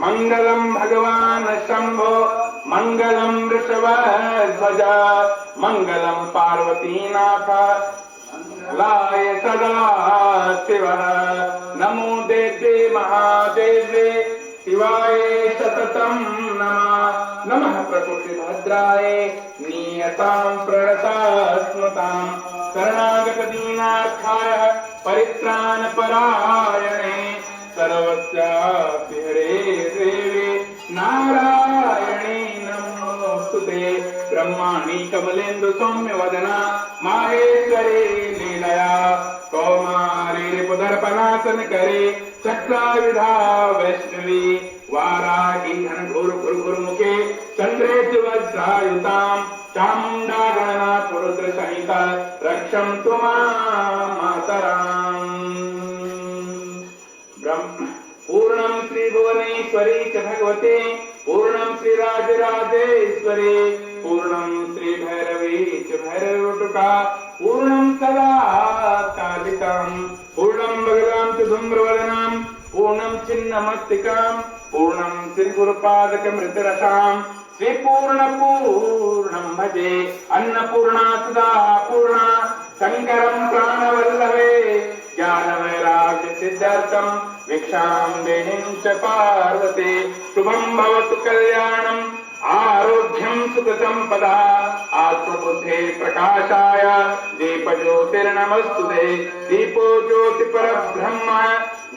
मंगलम भगवान शंभो मंगलम वृषभध्वज मंगलम पार्वतीनाथ लाय सदा शिव नमो देवे महादेवे शिवाय सततं नमः नमः प्रकृतिभद्राय नियतां प्रणतास्मतां शरणागतदीनार्थाय परित्राणपरायणे सर्वस्यापि हरे देवे नारायणे नमोस्तुते ब्रह्माणि कमलेन्दु सौम्यवदना माहेश्वरी लीलया कौमारी रिपुदर्पणासन करे चक्रायुधा वैष्णवी वाराही घनघोर गुरुमुखे चंद्रेति वज्रायुतां चामुण्डा गणनाथ रुद्र संहिता रक्षन्तु मातराम् पूर्णं श्री भुवनेश्वरी च भगवते पूर्णं श्री राजराजेश्वरी पूर्णं श्री भैरवी च भैरवटुका पूर्णं सदा कालिकां पूर्णं भगवां च धूम्रवदनां पूर्णं छिन्नमस्तिकां पूर्णं श्री गुरुपादकमृतरसां श्री पूर्णं भजे अन्नपूर्णा सदा पूर्णा शंकरं प्राणवल्लभे ज्ञानवैराग्य सिद्धार्थं भिक्षां देहिं च पार्वती शुभं भवतु कल्याणम् आरोग्यं सुखसंपदा आत्मबुद्धे प्रकाशाय दीपज्योतिर्नमस्तुते दीपो ज्योति परब्रह्म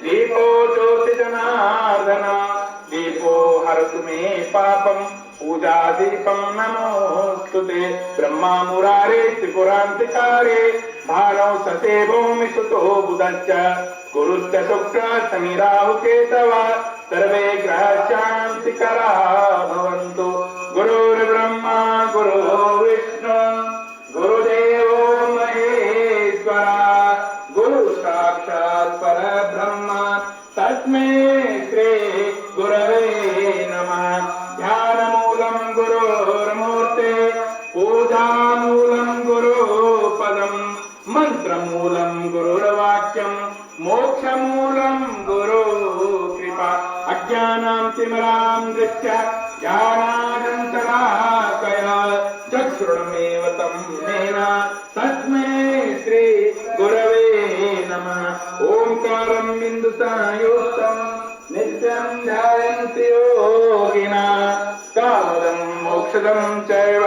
दीपो ज्योति जनार्दन दीपो हरतु मे पापं पूजा दीपं नमोस्तुते ब्रह्मा मुरारे त्रिपुरान्तिकारे भानौ सते भूमि सुतो बुधश्च गुरुश्च शुक्र शनि राहु केतव सर्वे ग्रह शान्तिकरा भवन्तु गुरुर्ब्रह्मा गुरु विष्णु गुरुदेवो महेश्वरा गुरु साक्षात् परब्रह्म तस्मै श्री गुरवे नमः ध्यानमूलं गुरोर्मूर्ते पूजामूलं गुरुपदं मन्त्रमूलं गुरुर्वाक्यं मोक्षमूलं गुरुकृपा अज्ञानां तिमिरां दृश्य ज्ञानानन्तराकया चक्षुरुमेव तं मेन तस्मै श्री गुरवे नमः ओंकारं बिन्दुसायुक्तं नित्यं ध्यायन्ति योगिनः कामदं मोक्षदं चैव